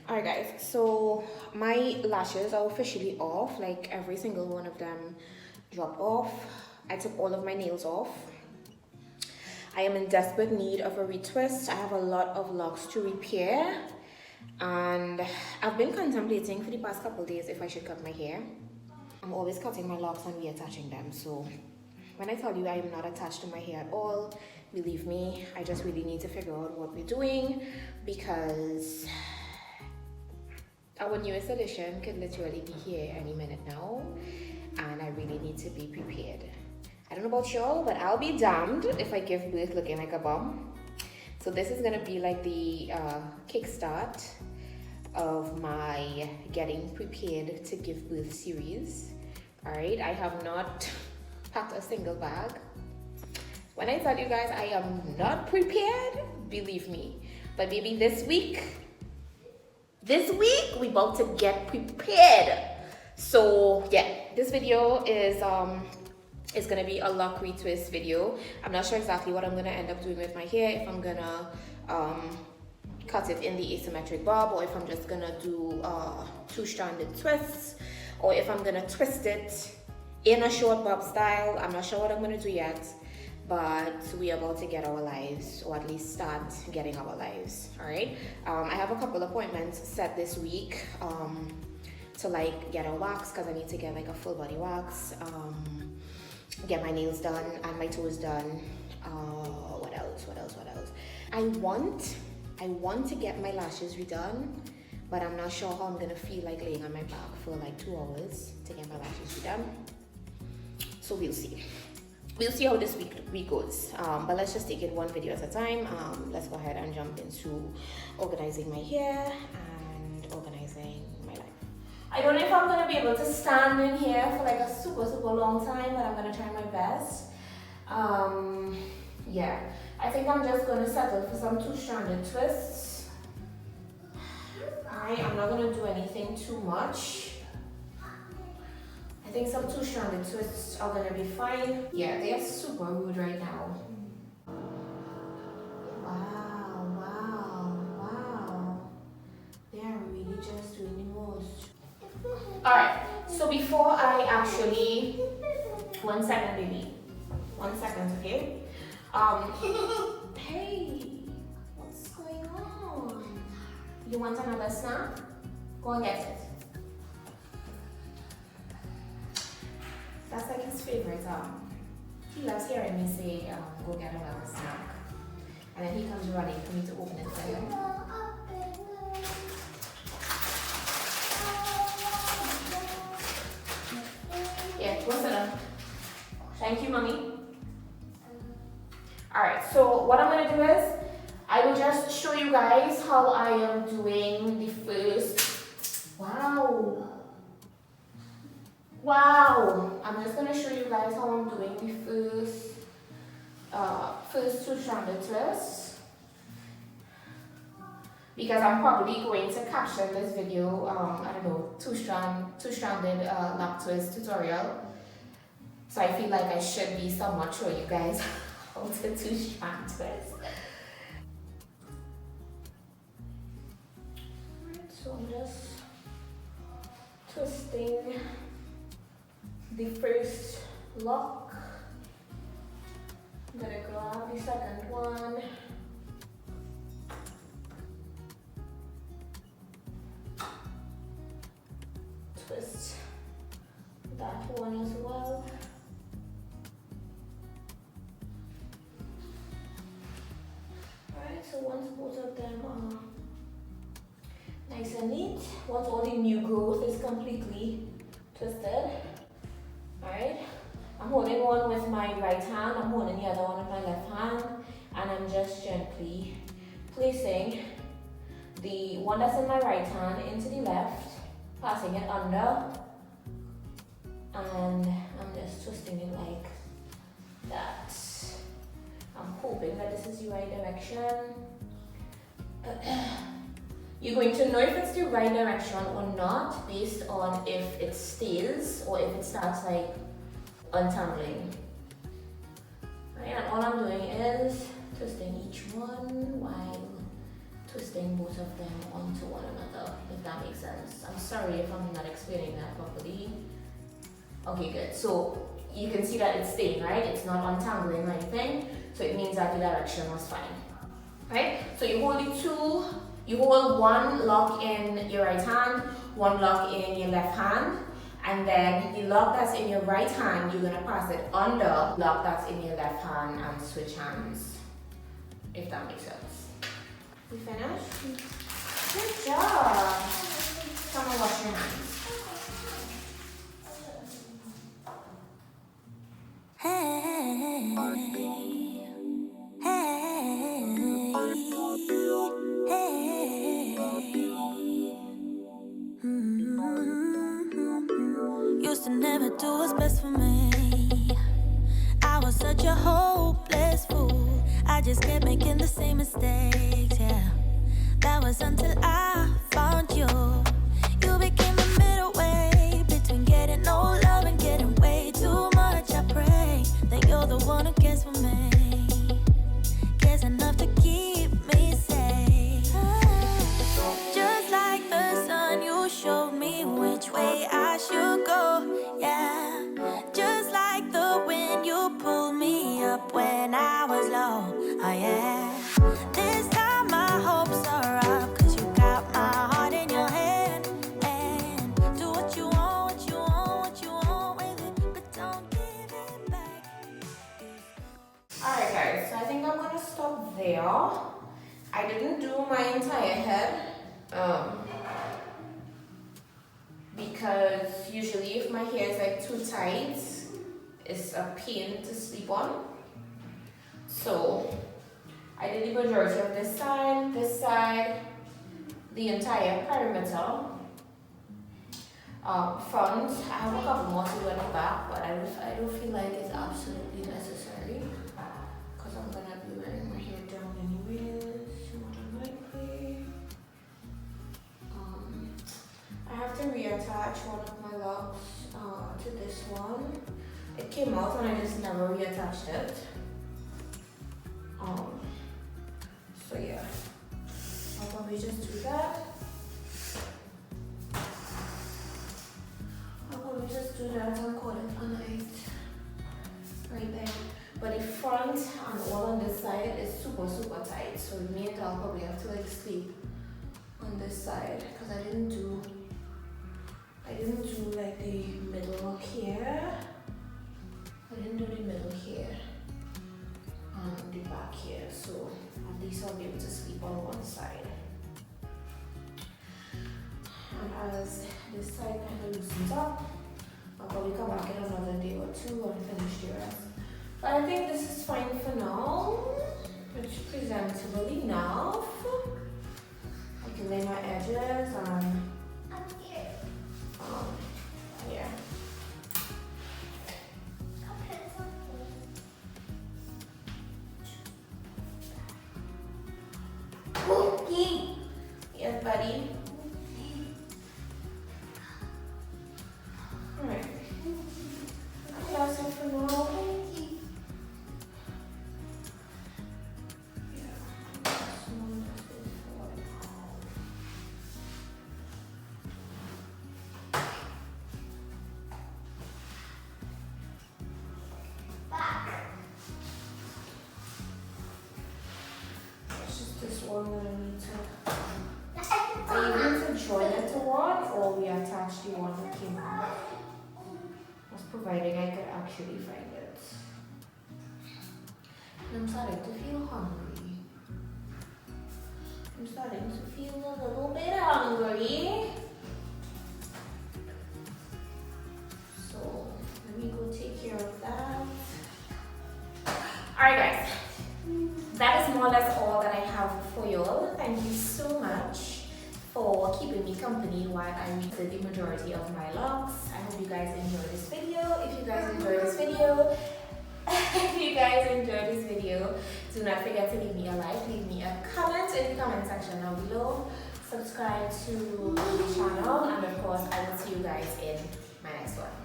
Alright guys, so my lashes are officially off, like every single one of them dropped off. I took all of my nails off. I am in desperate need of a retwist. I have a lot of locks to repair and I've been contemplating for the past couple of days if I should cut my hair. I'm always cutting my locks and reattaching them, so when I tell you I am not attached to my hair at all, believe me, I just really need to figure out what we're doing because our newest edition could literally be here any minute now and I really need to be prepared. I don't know about y'all, but I'll be damned if I give birth looking like a bum. So this is gonna be like the kickstart of my getting prepared to give birth series. All right, I have not packed a single bag. When I tell you guys I am not prepared, believe me. But maybe this week we about to get prepared. So yeah, this video is gonna be a lock retwist video. I'm not sure exactly what I'm gonna end up doing with my hair, if I'm gonna cut it in the asymmetric bob, or if I'm just gonna do two-stranded twists, or if I'm gonna twist it in a short bob style. I'm not sure what I'm gonna do yet, but we're about to get our lives, or at least start getting our lives. All right, I have a couple appointments set this week to like get a wax, because I need to get like a full body wax, get my nails done and my toes done. What else? I want to get my lashes redone, but I'm not sure how I'm gonna feel like laying on my back for like 2 hours to get my lashes redone. So we'll see. We'll see how this week goes. But let's just take it one video at a time. Let's go ahead and jump into organizing my hair and organizing my life. I don't know if I'm gonna be able to stand in here for like a super long time, but I'm gonna try my best. Yeah, I think I'm just gonna settle for some two-stranded twists. Alright, I'm not gonna do anything too much. I think some two-stranded twists are gonna be fine. Yeah, they are super rude right now. Wow. They are really just doing the most. Alright, so before I actually... 1 second, baby. 1 second, okay? Hey, what's going on? You want another snack? Go and get it. That's like his favorite. He loves hearing me say, go get another snack. And then he comes running for me to open it for him. Yeah, go sit down. Thank you, mommy. Alright, so what I'm gonna do is, I will just show you guys how I am doing the first. Wow! I'm just gonna show you guys how I'm doing the first two-stranded twist, because I'm probably going to caption this video, I don't know, two-stranded lock twist tutorial. So I feel like I should be somewhat showing you guys how to two-strand twist. Alright, so I'm just twisting the first lock. I'm gonna grab the second one. Twist that one as well. Alright, so once both of them are nice and neat, once all the new growth is completely twisted, alright, I'm holding one with my right hand, I'm holding the other one with my left hand, and I'm just gently placing the one that's in my right hand into the left, passing it under, and I'm just twisting it like that. I'm hoping that this is the right direction. You're going to know if it's the right direction or not based on if it stays or if it starts like untangling. Right, and all I'm doing is twisting each one while twisting both of them onto one another. sorry if I'm not explaining that properly. Okay, good. So you can see that it's staying, right? It's not untangling or anything. So it means that the direction was fine, right? So you hold one lock in your right hand, one lock in your left hand, and then the lock that's in your right hand, you're gonna pass it under the lock that's in your left hand and switch hands, if that makes sense. You finished? Good job. Come and wash your hands. Used to never do what's best for me. I was such a hopeless fool. I just kept making the same mistakes, yeah. That was until I found you. You became the middle way between getting no love and getting way too much. I pray that you're the one who cares for me, cares enough to keep me safe. Just like the sun, you showed me which way I should go, yeah. Just like the wind, you pulled me up when I was low, oh yeah. This time my hopes are up, 'cause you got my heart in your hand. And do what you want, what you want, what you want with it, but don't give it back. Alright guys, so I think I'm gonna stop there. I didn't do my entire head because usually if my hair is like too tight, it's a pain to sleep on. So I did the majority of this side, the entire perimeter. Front, I have a couple more to do at the back, but I don't feel like it's absolutely necessary because I'm gonna be wearing my hair down anyways, more than likely. I have to reattach one of my locks to this one. It came out and I just never reattached it. So yeah, I'll probably just do that. And call it a night right there. But the front and all on this side is super tight, so it means I'll probably have to like sleep on this side because I didn't do like the middle here. I didn't do the middle here and the back here, so at least I'll be able to sleep on one side. And as this side kind of loosens up, I'll probably come back in another day or two and finish the rest. But I think this is fine for now. It's presentable enough. I can lay my edges and yeah. Cookie! Yes, buddy. Alright. That's it for now. This one that I need to. Are you going to join it to one or we attach the one that came out? That's providing I could actually find it. And I'm starting to feel hungry. I'm starting to feel a little bit hungry. So let me go take care of that. Alright guys. That is more or less all that I have for y'all. Thank you so much for keeping me company while I redid the majority of my locks. I hope you guys enjoyed this video. If you guys enjoyed this video, do not forget to leave me a like, leave me a comment in the comment section down below. Subscribe to the channel, and of course I will see you guys in my next one.